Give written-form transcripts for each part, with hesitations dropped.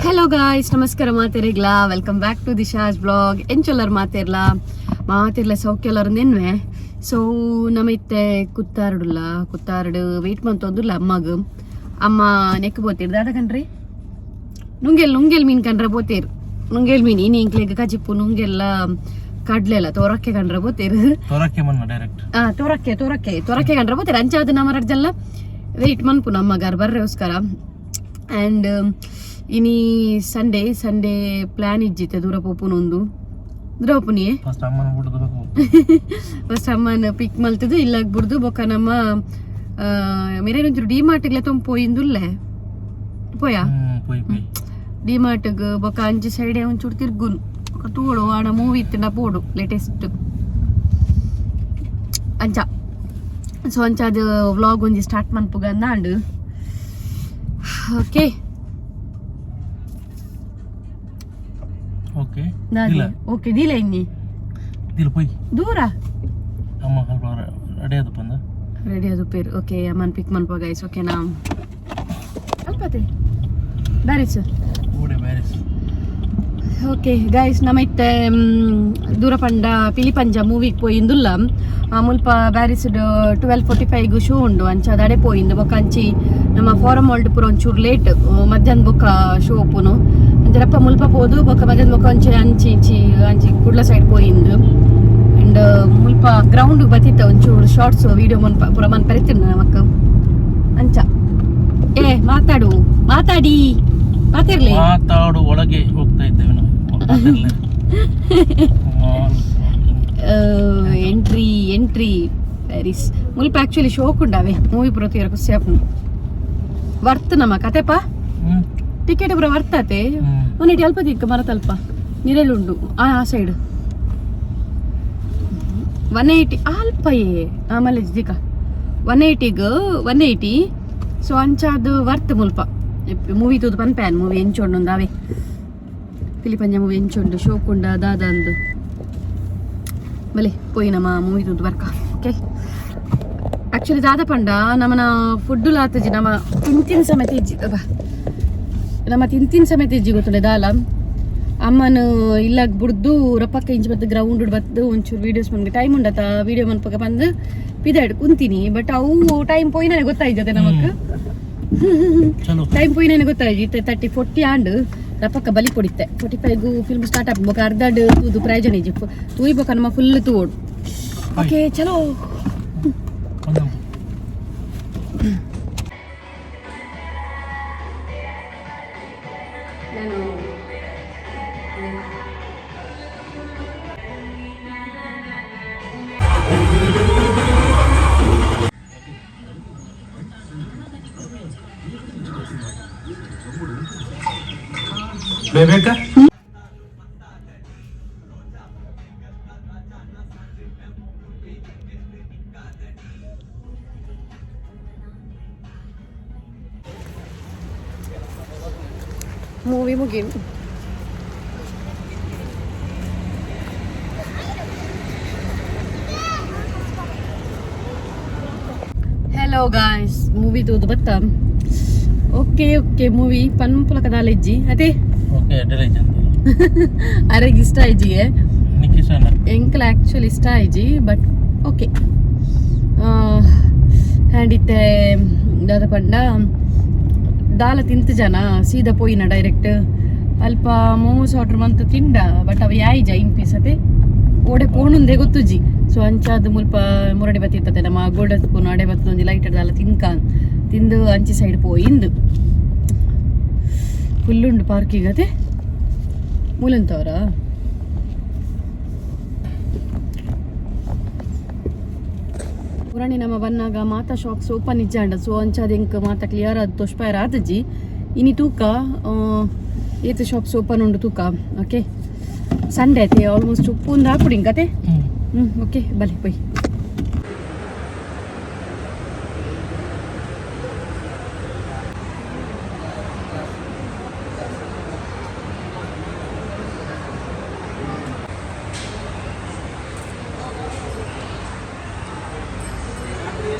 Hello guys, ನಮಸ್ಕಾರ ಮಾತೇರಿಗ್ಲಾ. Welcome back to Disha's blog. ಎಂಚೊಲ್ಲರ್ ಮಾತೇರ್ಲ ಸೌಖ್ಯಲ್ಲರ್ ನೆನ್ವೆ. ಸೊ ನಮೈತೆ ಕುತ್ತಾರ್ಡು ವೆಯ್ಟ್ ಮಂತೊಂದುಲ್ಲ ಅಮ್ಮ ನೆಕ್ ಬೋತೀರ್ ದಾದ ಕಣ್ರಿ ನುಂಗೆಲ್ ಮೀನ್ ಕಂಡ್ರೆ ಬೋತೀರ್. ನುಂಗೆಲ್ ಮೀನ್ ಇನಿ ಇಂಕ್ಲೆಗ್ ಕಜಿಪ್ಪು ನುಂಗೆಲ್ಲ ಕಡ್ಲೆಲ್ಲ ತೋರಕ್ಕೆ ಕಂಡ್ರೆ ಬೋತೀರ್. ತೋರಕ್ಕೆ ಕಂಡ್ರೆ ಬೋತೀರ್. ಅಂಚಾದ ನಮರಡ್ಜಲ್ಲ ವೆಯ್ಟ್ ಮನ್ಪು ನಮ್ಮಗಾರ್ ಬರ್ರೆಗೋಸ್ಕರ. ಆ್ಯಂಡ್ ಇನಿ ಸಂಡೇ ಪ್ಲಾನ್ ಇಜ್ಜಿತ್ತೆ ದೂರ ಪೋಪುನೊಂದು ದ್ರೌಪುನಿ ಫಸ್ಟ್ ಅಮ್ಮನ ಪಿಕ್ ಮಲ್ತದು ಇಲ್ಲಾಗ್ ಬಿಡ್ದು ಬೊಕ್ಕ ನಮ್ಮ ಮೇರೇನೊಂಚೂರು ಡಿಮಾರ್ಟ್ಗ್ಲೆ ತೊಂಪೋಯಿಂದುಲ್ಲೆ ಪೋಯ ಡಿಮಾರ್ಟ್ಗ್ ಬೊಕ್ಕ ಅಂಚಿ ಸೈಡೆ ಒಂಚೂರು ತಿರ್ಗುನ್ ತೂಡು ಆಣ ಮೂವಿ ಇತ್ತಿನ ಪೋಡು ಲೇಟೆಸ್ಟ್ ಅಂಚ. ಸೊ ಅಂಚಾದ ವ್ಲಾಗ್ ಒಂಜಿ ಸ್ಟಾರ್ಟ್ ಮನ್ಪುಗ ಅಂದಾಂಡು. ಓಕೆ ದೀಲ ಇನ್ನಿ ದೂರ ರೆಡಿ ಅದು ಪೇರು. ಓಕೆ ಅಮ್ಮನ್ ಪಿಕ್ ಮನ್ಪ ಗೈಸ್. ಓಕೆನಾ ಅಲ್ಪತೆ ಬ್ಯಾರಿಸ್. ಓಕೆ ಗೈಸ್, ನಮೈತೆ ದೂರ ಪಂಡ ಪಿಲಿಪಂಜ ಮೂವಿಗೆ ಪೋಯಿಂದುಲ್ಲ ಮುಲ್ಪ ಬ್ಯಾರಿಸ್ಡ್ 12:45 ಶೋ ಉಂಡು. ಅಂಚಾದ ಅಡೆ ಪೋಯಿಂದು ಬೊಕ್ಕ ಅಂಚಿ ನಮ್ಮ ಫಾರಮ್ ವರ್ಲ್ಡ್ ಪೂರ ಒಂಚೂರು ಲೇಟ್ ಮಧ್ಯಾಹ್ನ ಬೊಕ್ಕ ಶೋ ಒಪ್ಪುನು ಅಂಜರಪ್ಪ ಮುಲ್ಪ ಪೋದು ಬೊಕ್ಕ ಮಧ್ಯಾಹ್ನ ಬೊಕ್ಕ ಅಂಚಿ ಕುಡ್ಲ ಸೈಡ್ ಪೋಯಿಂದು. ಅಂಡ್ ಮುಲ್ಪ ಗ್ರೌಂಡ್ ಬತ್ತಿತ್ತ ಒಂಚೂರು ಶಾರ್ಟ್ಸ್ ವಿಡಿಯೋ ಪೂರ ಮನ್ ಪರಿತೀನಿ ನಮಕ್ ಅಂಚ. ಮಾತಾಡಿ ಒಳಗೆ ಹೋಗ್ತಾ ಇದ್ದೇವೆ ಎಂಟ್ರಿ ಪ್ಯಾರಿಸ್ ಮುಲ್ಪ ಆಕ್ಚುಲಿ ಶೋಕ್ ಉಂಡಾವೆ ಮೂವಿ ಪುರ ತೀರ ಖುಷಿಯಾಪು ವರ್ತ್ ನಮ್ಮ ಕತೆಪ ಟಿಕೆಟ್ ಪುರ ವರ್ತತೆ. ಒಂದಿಟ್ಟು ಅಲ್ಪ ದಿಕ್ಕ ಮರತಲ್ಪ ನಿರೆಲುಂಡು ಆ ಸೈಡ್ 180 ಅಲ್ಪಯೇ ಆಮೇಲೆ ದಿಕ್ಕ 180 ಸೊ ಅಂಚಾದು ವರ್ತ್ ಮುಲ್ಪ ಮೂವಿ ತೂದು ಪನ್ಪ್ಯಾನ್ ಮೂವಿ ಎಂಚೊಂಡು ಅವೆ ಪಿಲಿಪಂಜ ಮೂವಿ ಎಂಚೊಂಡು ಶೋಕುಂಡ ದಾದ ಅಂದು ಬಲೆ ಪೋಯಿ ನಮ್ಮ ಮೂವಿ ತೂದು ಬರ್ಕ. ಓಕೆ ಆಕ್ಚುಲಿ ದಾದ ಪಂಡ ನಮ್ಮನ ಫುಡ್ ಲಾತಜಿ ನಮ್ಮ ತಿಂತಿನ ಸಮೇತ ಇಜ್ಜಿ ಗೊತ್ತುಂಡೆ ದಾಲ ಅಮ್ಮನ ಇಲ್ಲಾಗ ಬಿಡ್ದು ರಪ್ಪಕ್ಕ ಇಂಚು ಬದ್ದು ಗ್ರೌಂಡ್ ಬದ್ದು ಒಂಚೂರು ವೀಡಿಯೋಸ್ ಮನ್ಗೆ ಟೈಮ್ ಉಂಡತ ವಿಡಿಯೋ ಮನ್ಪಕ್ಕ ಬಂದು ಪಿದಾಡ್ ಕುಂತೀನಿ. ಬಟ್ ಅವು ಟೈಮ್ ಪೋಯಿನೇ ಗೊತ್ತಾಯ್ತದೆ ನಮಕ್ ಟೈಮ್ ಪೋಯಿನೇ ಗೊತ್ತಾಯ್ತು 30-40 ಆಂಡ್ ರಪ್ಪಕ್ಕ ಬಲಿ ಕೊಡಿತ್ತೆ 45 ಫಿಲ್ಮ್ ಸ್ಟಾರ್ಟ್ ಆಗ್ಬೇಕು ಅರ್ಧಡ್ ತೂದು ಪ್ರಯೋಜನ ಇಜ್ಜಿ ತೂಯ್ಬೇಕ ನಮ್ಮ ಫುಲ್ ತೂಡು. ಓಕೆ ಚಲೋ ಬೇಕಾ ಮೂವಿ ಮುಗೀನು. ಹಲೋ ಗಾಯ್ಸ್, ಮೂವಿ ತೂದು ಬತ್ತ. ಓಕೆ ಮೂವಿ ಪನ್ಪುಲಕ ದಾಲೆಜ್ಜಿ ಅದೇ ಅರೆಗ್ ಇಷ್ಟ ಆಯ್ಜಿಗೆ ಎಂಕಲ್ ಆಕ್ಚುಲಿ ಇಷ್ಟ ಆಯ್ಜಿ. ಬಟ್ ಓಕೆ ಹ್ಯಾಂಡಿತ್ತೆ ದಾದ ಪಂಡ ದಾಲ ತಿಂತ ಜನ ಸೀದಾ ಪೋಯಿನ ಡೈರೆಕ್ಟ್ ಅಲ್ಪ ಮೋಮೋಸ್ ಆರ್ಡರ್ ಮಂತು ತಿಂಡ. ಬಟ್ ಅವ ಯಾಯ್ಜ ಇನ್ ಪೀಸ್ ಅದೇ ಓಡೆ ಪೋಣುಂದೆ ಗೊತ್ತುಜಿ. ಸೊ ಅಂಚಾದ ಮುಲ್ಪ ಮುರಡಿ ಬತ್ತಿರ್ತದೆ ನಮ್ಮ ಗೋಲ್ಡನ್ ಸ್ಪೂನ್ ಅಡೆ ಬತ್ತೊಂದು ಲೈಟ್ ದಾಲ ತಿಂದು ಅಂಚಿ ಸೈಡ್ ಪೋಯಿಂದು ಫುಲ್ಲುಂಡು ಪಾರ್ಕಿಂಗ್ ಅದೇ ಮೂಲಂತವ್ರ ಪುರಾಣಿ ನಮ್ಮ ಬನ್ನಾಗ ಮಾತಾ ಶಾಪ್ಸ್ ಓಪನ್ ಇಜ್ಜಾಂಡ. ಸೊ ಅಂಚಾದ ಎಂಕ್ ಮಾತಾ ಕ್ಲಿಯರ್ ಆದ ತೋಷ್ಪಾಯರ್ ಆದಜ್ಜಿ ಇನಿ ತೂಕ ಏತ್ ಶಾಪ್ಸ್ ಓಪನ್ ಉಂಡು ತೂಕ. ಓಕೆ ಸಂಡೇ ಐತೆ ಆಲ್ಮೋಸ್ಟ್ ಉಪ್ಪುಂದು ಹಾಕುಡಿ ಕತೆ. ಓಕೆ ಬಲೆ ಬೈ.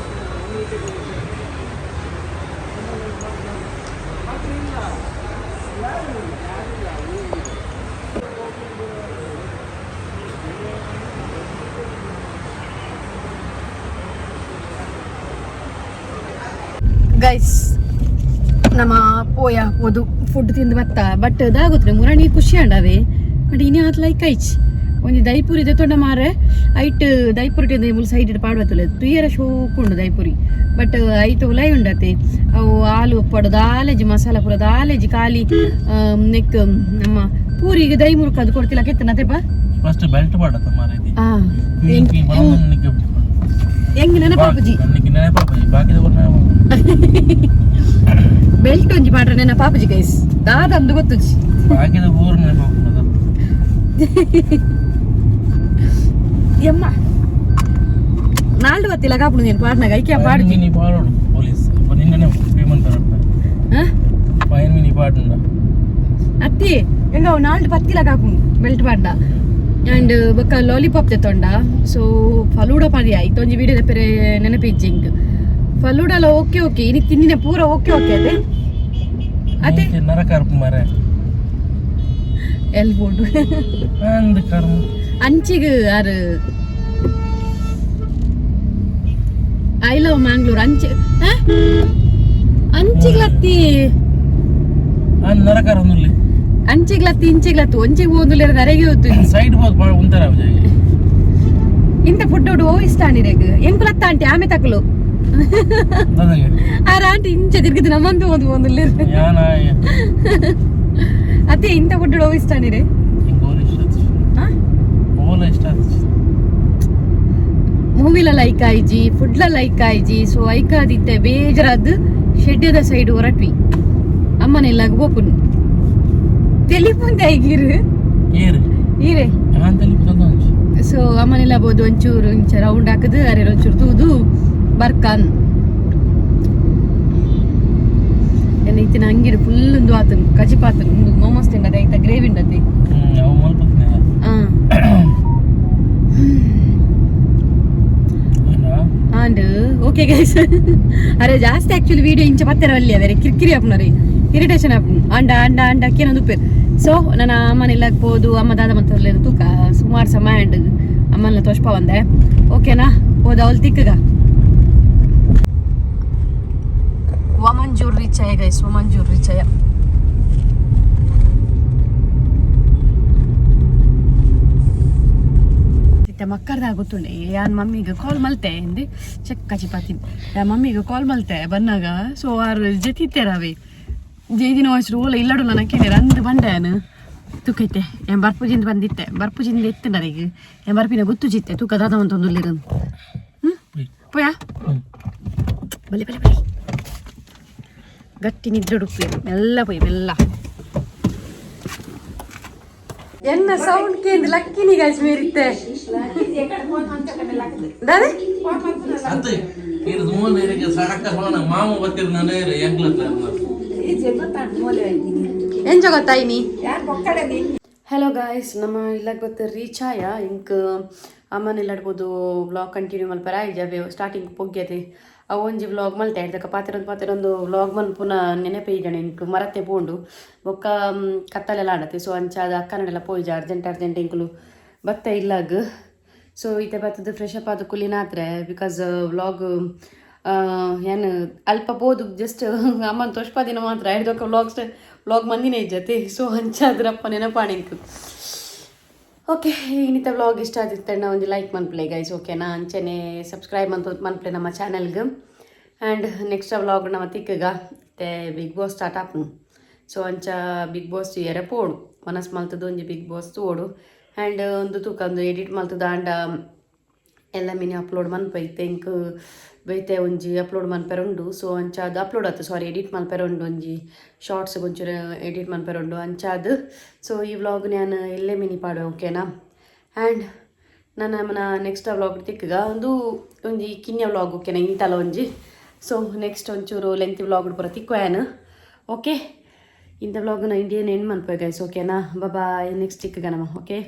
ಗೈಸ್ ನಮ್ಮ ಪೋಯ ಹೋದು ಫುಡ್ ತಿಂದು ಬತ್ತ ಬಟ್ ಅದಾಗುತ್ತೆ ಮುರಣಿ ಖುಷಿ ಅಂಡವೆ ಬಟ್ ಇನಿ ಆತ್ ಲೈಕ್ ಐಚ್ ಒಂದು ದೈಪುರಿ ಇದೆ ತೊಂಡ ಮಾರೆ ಐಟ್ ದೈಪುರಿ ಮುಲ್ ಸೈಡ್ ಪಾಡ್ಬತ್ತಲ್ಲ ತುಯ್ಯರ ಶೋಕುಂಡು ದೈಪುರಿ ಬಟ್ ಐಟ್ ಉಲೈ ಉಂಡತೆ ಅವು ಹಾಲು ಪಡೋದು ಆಲೆಜಿ ಮಸಾಲ ಪುರದ ಆಲೆಜಿ ಖಾಲಿ ನೆಕ್ ನಮ್ಮ ಪೂರಿಗೆ ದೈ ಮುರುಕ ಅದು ಕೊಡ್ತಿಲ್ಲ ಕೆತ್ತನತೆಪ್ಪ ಫಸ್ಟ್ ಬೆಲ್ಟ್ ಮಾಡತ್ತ ಮಾರೆ ಹೆಂಗ್ ನೆನಪಾಪುಜಿ ಬಾಕಿದ ಬೆಲ್ಟ್ ಒಂಜಿ ಮಾಡ್ರೆ ನೆನ ಪಾಪುಜಿ ಗೈಸ್ ದಾದ ಅಂದು ಗೊತ್ತುಜಿ ಬಾಕಿದ ಊರು ನೆನಪಾಪುದ ಯಮ್ಮ ನಾಲ್ಡು ಗೊತ್ತಿಲ್ಲ ಕಾಪುಡು ನೀನು ಪಾಡ್ನಾಗ ಐಕ್ಯ ಪಾಡು ಮಿನಿ ಪಾಡೋಡು ಪೊಲೀಸ್ ನಿನ್ನೆ ಪೇಮೆಂಟ್ ಫೈನ್ ಮಿನಿ ಪಾಡುಂಡ ಅತ್ತಿ ಹೆಂಗ ಅವು ನಾಲ್ಡು ಪತ್ತಿಲ ಕಾಪುಂಡು ಬೆಲ್ಟ್ ಪಾಡ್ಡ ಆ್ಯಂಡ್ ಬೊಕ್ಕ ಲಾಲಿಪಾಪ್ ತೆತ್ತೊಂಡ ಸೊ ಫಲೂಡ ಪದಿ ಆಯ್ತು ಒಂಜಿ ವೀಡಿಯೋ ತೆಪ್ಪರೆ ನೆನಪಿಜ್ಜಿಂಗ್ ಫಲೂಡಲ್ಲ ಓಕೆ ಓಕೆ ಇನಿಗೆ ತಿನ್ನಿನ ಪೂರ ಓಕೆ ಓಕೆ ಅದೇ ಅದೇ ನರಕರ್ಪು ಮರೆ ಎಲ್ಬೋಡು ಅಂದ್ ಕರ್ಮ ಅಂಚಿಗೆ ಆರು ಐ ಲವ್ ಮ್ಯಾಂಗ್ಳೂರ್ ಅಂಚಿಗ್ಲತ್ತಿ ನರಕರ ಒಂದುಲ್ಲಿ ಅಂಚಿಗ್ಲತ್ತಿ ಇಂಚಿಗ್ಲತ್ತು ಒಂಚಿಗೆ ಹೋಗುದಿಲ್ಲ ನರೆಗೆ ಹೋಗ್ತು ಸೈಡ್ ಹೋದ್ ಉಂತಾರ ಇಂತ ಫುಡ್ ಓ ಇಷ್ಟ ಆಂಟಿರೆಗ್ ಎಂಕುಲತ್ತ ಆಂಟಿ ಆಮೆ ತಕಲು ಆರ ಆಂಟಿ ಇಂಚ ತಿರ್ಗಿದ್ದು ನಮ್ಮಂತೂ ಓದು ಒಂದಿಲ್ಲ ಅತ್ತೆ ಇಂತ ಫುಡ್ ಓ ಇಷ್ಟ ಆಂಟಿರೆ ಮೂವಿಲ ಲೈಕ್ ಆಯ್ಜಿ ಫುಡ್ಲ ಲೈಕ್ ಆಯ್ಜಿ ಸೊ ಐಕಾದಿತ್ತೆ ಬೇಜರಾದ್ ಶೆಡ್ಯದ ಸೈಡ್ ಹೊರಟ್ವಿ ಅಮ್ಮನೆಲ್ಲ ಹೋಪುನ್ ತೆಲಿಪುಂತ ಈಗಿರು ಈರೆ ಸೊ ಅಮ್ಮನೆಲ್ಲ ಬೋದು ಒಂಚೂರು ಇಂಚ ರೌಂಡ್ ಹಾಕದು ಅರೆ ಒಂಚೂರು ತೂದು ಬರ್ಕನ್ ಏನಿತ್ತಿನ ಅಂಗಿಡು ಫುಲ್ ಒಂದು ಆತನು ಕಜಿಪಾತನು ಒಂದು ಮೋಮೋಸ್ ತಿಂಡದೆ ಐತ ಗ್ರೇವಿ ಉಂಡತಿ ಆಂಡ್ ಓಕೆ ಗೈಸ್ ಅರೆ ಜಾಸ್ತಿ ಆಕ್ಚುಲಿ ವಿಡಿಯೋ ಇಂಚ ಪತ್ತೆರವಲ್ಲಿ ಅದೇ ಕಿರಿಕಿರಿ ಆಪ್ನರಿ ಇರಿಟೇಷನ್ ಆಪ್ನು ಅಂಡ ಅಂಡ ಅಂಡ ಅಕ್ಕೇನೊಂದು ಉಪ್ಪೇರು ಸೊ ನನ್ನ ಅಮ್ಮನೆಲ್ಲ ಹೋದು ಅಮ್ಮ ದಾದ ಮತ್ತೆ ತೂಕ ಸುಮಾರು ಸಮಯ ಅಂಡ್ ಅಮ್ಮನ ತೋಷ್ಪ ಬಂದೆ ಓಕೆನಾ ಹೋದ ಅವಳು ತಿಕ್ಕಗ ವಮಂಜೂರ್ ರೀಚಯ ಗೈಸ್ ವಮಂಜೂರ್ ರೀಚಯ ಮಕ್ಕಳದಾಗ ಗೊತ್ತುಂಡೆ ಯಾನ್ ಮಮ್ಮಿಗೆ ಕಾಲ್ ಮಲ್ತೆ ಎಂದೆ ಚೆಕ್ಕ ಚಿಪಾತೀನಿ ಮಮ್ಮಿಗೆ ಕಾಲ್ ಮಲ್ತೆ ಬಂದಾಗ ಸೊ ಆರು ಜತಿತ್ತೇರವೆ ಜೈದಿನ ವಯಸ್ಸು ಓಲ ಇಲ್ಲಡು ನನಗೆ ಅಂದು ಬಂಡೆನು ತೂಕೈತೆ ಎಂ ಬರ್ಪುಜಿಂದ ಬಂದಿತ್ತೆ ಬರ್ಪುಜಿಂದ ಎತ್ತು ನನಗೆ ಎಂ ಬರ್ಪಿನ ಗೊತ್ತು ಜಿತ್ತೆ ತೂಕ ದಾದ ಅಂತ ಒಂದು ಪೋಯಾ ಬಲಿ ಬಲಿ ಬಲಿ ಗಟ್ಟಿ ನಿದ್ರೆ ಹುಡುಕ್ತೀವಿ ಎಲ್ಲ ಪೋಯ್ ಎಲ್ಲ ಎನ್ನ ಸೌಂಡ್ ಕೇಂದ್ರ ಲಕ್ಕಿನಿ ಗೈಸ್ ಮೇರಿತ್ತೆ ದಾದೆ ಎಂಜ ಗೊತ್ತಾಯಿನಿ ಹಲೋ ಗಾಯ್ಸ್ ನಮ್ಮ ಇಲ್ಲ ಗೊತ್ತ ರೀಚ್ ಆಯ ಇಂಕ್ ಅಮ್ಮನ ಇಲ್ಲಾಡ್ಬೋದು ವ್ಲಾಗ್ ಕಂಟಿನ್ಯೂ ಮಲ್ಪರ ಇಜಾವೆ ಸ್ಟಾರ್ಟಿಂಗ್ ಪೊಗ್ಯತೆ ಅವು ಒಂಜಿ ವ್ಲಾಗ್ ಮಲ್ತೆ ಇಡ್ದಕ್ಕ ಪಾತಿರೊಂದು ವ್ಲಾಗ್ ಮನ್ ಪುನಃ ನೆನಪೆ ಈಜಾಣೆ ಇಂಕ್ ಮರತ್ತೆ ಪೋಂಡು ಬೊಕ್ಕ ಕತ್ತಲೆಲ್ಲ ಆಡತ್ತೆ ಸೊ ಅಂಚ ಅದು ಅಕ್ಕನೆಲ್ಲ ಪೋಯ್ಜ ಅರ್ಜೆಂಟ್ ಇಂಕುಲು ಬತ್ತ ಇಲ್ಲಾಗ ಸೊ ಈತೆ ಬತ್ತದು ಫ್ರೆಶ್ ಅಪ್ ಆದ ಕುಲಿನಾತ್ರೆ ಬಿಕಾಸ್ ವ್ಲಾಗ್ ಏನು ಅಲ್ಪ ಬೋದು ಜಸ್ಟ್ ಅಮ್ಮನ ತೋಷ್ಪ ದಿನ ಮಾತ್ರ ಹಿಡ್ದಕ್ಕ ವ್ಲಾಗ್ ಮಂದಿನೇ ಜೊತೆ ಸೊ ಹಂಚಾದ್ರಪ್ಪ ನೆನಪಾಣಿಂಕು ಓಕೆ ಇನ್ನಿತ ವ್ಲಾಗ್ ಇಷ್ಟ ಆದಿತ್ತಣ್ಣ ಒಂದು ಲೈಕ್ ಮನ್ಪ್ಲೆ ಗೈಸ್ ಓಕೆನಾ ಅಂಚೆನೆ ಸಬ್ಸ್ಕ್ರೈಬ್ ಮನ್ಪ್ಲೆ ನಮ್ಮ ಚಾನಲ್ಗೆ ಆ್ಯಂಡ್ ನೆಕ್ಸ್ಟ್ ವ್ಲಾಗ್ ನಮ್ಮ ತಿಕ್ಕಗ ಮತ್ತೆ ಬಿಗ್ ಬಾಸ್ ಸ್ಟಾರ್ಟ್ ಆಪ್ನು ಸೊ ಅಂಚ ಬಿಗ್ ಬಾಸ್ ಎರೆಪೋಡು ಮನಸ್ ಮಲ್ತದ್ದು ಒಂಜಿ ಬಿಗ್ ಬಾಸ್ ತೋಡು ಆ್ಯಂಡ್ ಒಂದು ತೂಕ ಒಂದು ಎಡಿಟ್ ಮಲ್ತದ ಆಂಡ ಎಲ್ಲ ಮಿನಿ ಅಪ್ಲೋಡ್ ಮನ್ಪೈತೆ ಇಂಕ್ ಬೈತೆ ಒಂಜಿ ಅಪ್ಲೋಡ್ ಮನ್ಪೆರುಂಡು ಸೊ ಅಂಚ ಅದು ಅಪ್ಲೋಡ್ ಆಯ್ತು ಸಾರಿ ಎಡಿಟ್ ಮನ್ಪೆರುಂಡು ಒಂಜಿ ಶಾರ್ಟ್ಸ್ ಒಂಚೂರು ಎಡಿಟ್ ಮನ್ಪೆರುಂಡು ಅಂಚ ಅದು ಸೊ ಈ ವ್ಲಾಗ್ ನಾನು ಎಲ್ಲೇ ಮಿನಿ ಪಾಡು ಓಕೆನಾ ಆ್ಯಂಡ್ ನಾನು ನಮ್ಮನ್ನ ನೆಕ್ಸ್ಟ್ ವ್ಲಾಗ್ ತಿಕ್ಕಗ ಒಂಜಿ ಕಿನ್ಯ ವ್ಲಾಗ್ ಓಕೆನಾ ಇಂತಲ್ಲ ಒಂಜಿ ಸೊ ನೆಕ್ಸ್ಟ್ ಒಂಚೂರು ಲೆಂತ್ ವ್ಲಾಗ್ ಪೂರ ತಿಕ್ಕೋಯಾನು ಓಕೆ ಇಂಥ ವ್ಲಾಗ್ನ ಇಂಡಿಯನ್ ಎಂಡ್ ಮನ್ಪೆ ಗೈಸ್ ಓಕೆನಾ ಬಾಯ್ ನೆಕ್ಸ್ಟ್ ತಿಕ್ಕಗ ನಮ್ಮ ಓಕೆ